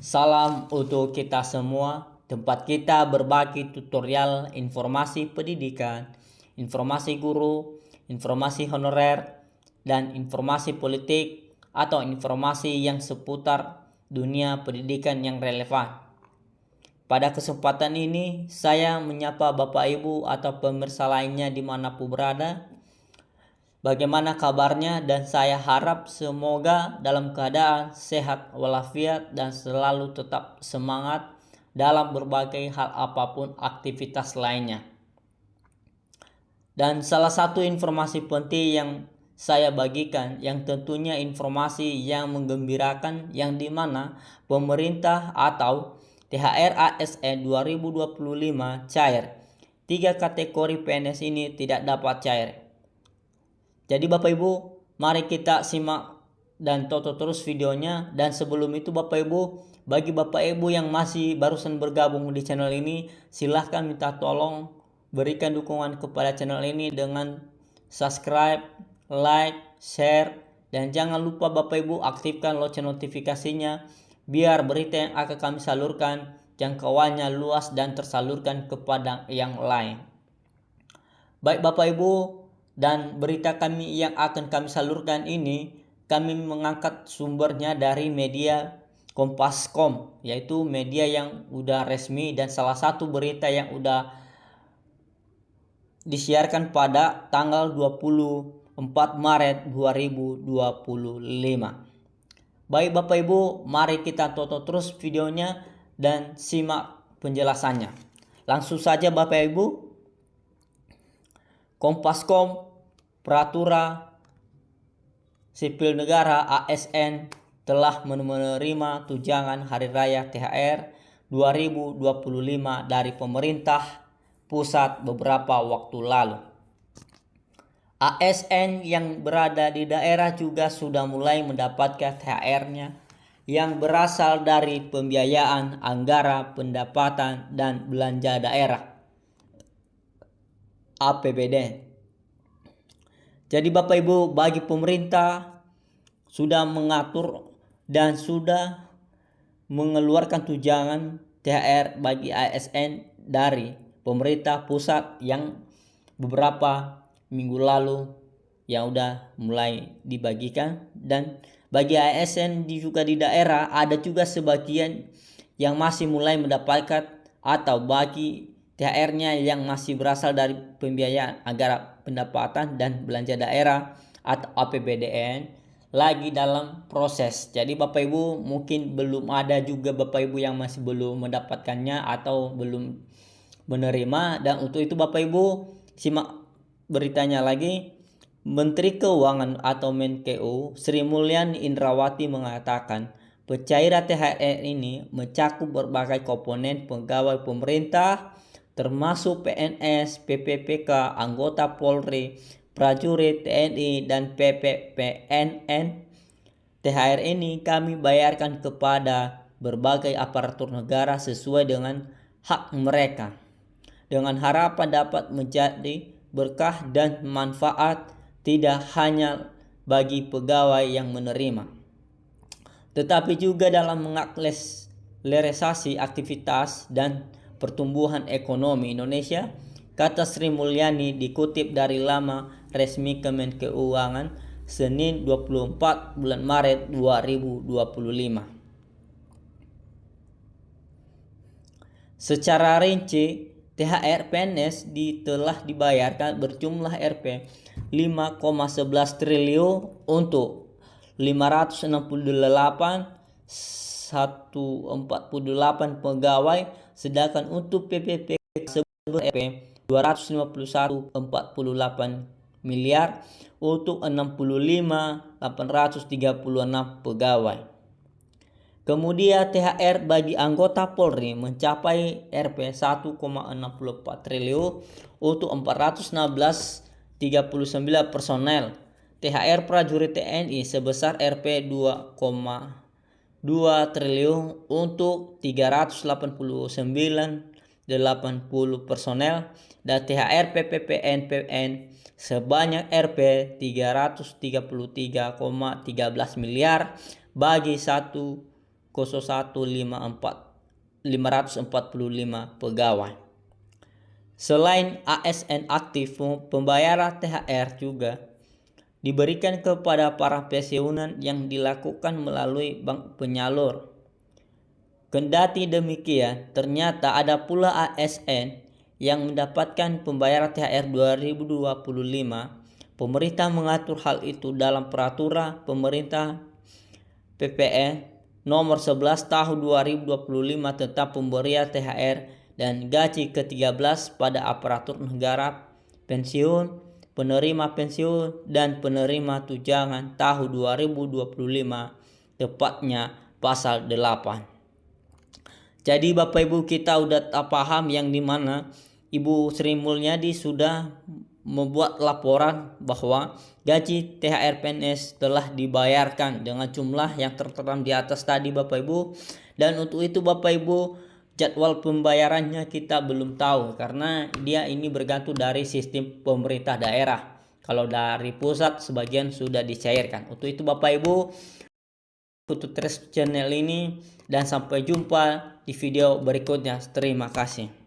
Salam untuk kita semua, tempat kita berbagi tutorial informasi pendidikan, informasi guru, informasi honorer, dan informasi politik atau informasi yang seputar dunia pendidikan yang relevan. Pada kesempatan ini, saya menyapa Bapak Ibu atau pemirsa lainnya dimanapun berada. Bagaimana kabarnya, dan saya harap semoga dalam keadaan sehat walafiat dan selalu tetap semangat dalam berbagai hal apapun aktivitas lainnya. Dan salah satu informasi penting yang saya bagikan yang tentunya informasi yang menggembirakan, yang dimana pemerintah atau THR ASN 2025 cair. 3 kategori PNS ini tidak dapat cair. Jadi Bapak Ibu, mari kita simak dan tonton terus videonya. Dan sebelum itu Bapak Ibu, bagi Bapak Ibu yang masih barusan bergabung di channel ini, silahkan minta tolong berikan dukungan kepada channel ini dengan subscribe, like, share, dan jangan lupa Bapak Ibu aktifkan lonceng notifikasinya biar berita yang akan kami salurkan jangkauannya luas dan tersalurkan kepada yang lain. Baik Bapak Ibu, dan berita kami yang akan kami salurkan ini kami mengangkat sumbernya dari media Kompas.com, yaitu media yang udah resmi dan salah satu berita yang udah disiarkan pada tanggal 24 Maret 2025. Baik Bapak Ibu, mari kita tonton terus videonya dan simak penjelasannya. Langsung saja Bapak Ibu. Kompas.com, Peraturan Sipil Negara ASN telah menerima tunjangan Hari Raya THR 2025 dari pemerintah pusat beberapa waktu lalu. ASN yang berada di daerah juga sudah mulai mendapatkan THR-nya yang berasal dari pembiayaan anggaran pendapatan dan belanja daerah APBD. Jadi Bapak Ibu, bagi pemerintah sudah mengatur dan sudah mengeluarkan tunjangan THR bagi ASN dari pemerintah pusat yang beberapa minggu lalu yang udah mulai dibagikan. Dan bagi ASN juga di daerah ada juga sebagian yang masih mulai mendapatkan, atau bagi THR-nya yang masih berasal dari pembiayaan anggaran pendapatan dan belanja daerah atau APBDN lagi dalam proses. Jadi Bapak Ibu mungkin belum ada juga Bapak Ibu yang masih belum mendapatkannya atau belum menerima. Dan untuk itu Bapak Ibu simak beritanya lagi. Menteri Keuangan atau Menkeu Sri Mulyani Indrawati mengatakan pencairan THR ini mencakup berbagai komponen pegawai pemerintah termasuk PNS, PPPK, anggota Polri, prajurit TNI, dan PPPNN. THR ini kami bayarkan kepada berbagai aparatur negara sesuai dengan hak mereka, dengan harapan dapat menjadi berkah dan manfaat tidak hanya bagi pegawai yang menerima, tetapi juga dalam mengakselerasi aktivitas dan pertumbuhan ekonomi Indonesia, kata Sri Mulyani dikutip dari laman resmi Kemenkeuangan Senin 24 bulan Maret 2025. Secara rinci, THR PNS telah dibayarkan berjumlah Rp 5,11 triliun untuk 568 pegawai, sedangkan untuk PPP sebesar Rp 251,48 miliar untuk 65.836 pegawai. Kemudian THR bagi anggota Polri mencapai Rp 1,64 triliun untuk 416.039 personel. THR prajurit TNI sebesar Rp 2,2 triliun untuk 389.080 personel, dan THR PPPN sebanyak Rp 333,13 miliar bagi 1 545 pegawai. Selain ASN aktif, pembayaran THR juga diberikan kepada para pensiunan yang dilakukan melalui bank penyalur. Kendati demikian, ternyata ada pula ASN yang mendapatkan pembayaran THR 2025. Pemerintah mengatur hal itu dalam Peraturan Pemerintah PPN Nomor 11 Tahun 2025 tentang pemberian THR dan gaji ke-13 pada aparatur negara, pensiun, penerima pensiun, dan penerima tunjangan tahun 2025, tepatnya pasal 8. Jadi Bapak Ibu, kita udah paham yang dimana Ibu Sri Mulyadi sudah membuat laporan bahwa gaji THR PNS telah dibayarkan dengan jumlah yang tertera di atas tadi Bapak Ibu. Dan untuk itu Bapak Ibu, jadwal pembayarannya kita belum tahu karena dia ini bergantung dari sistem pemerintah daerah. Kalau dari pusat sebagian sudah dicairkan. Untuk itu Bapak Ibu, ikuti terus channel ini dan sampai jumpa di video berikutnya. Terima kasih.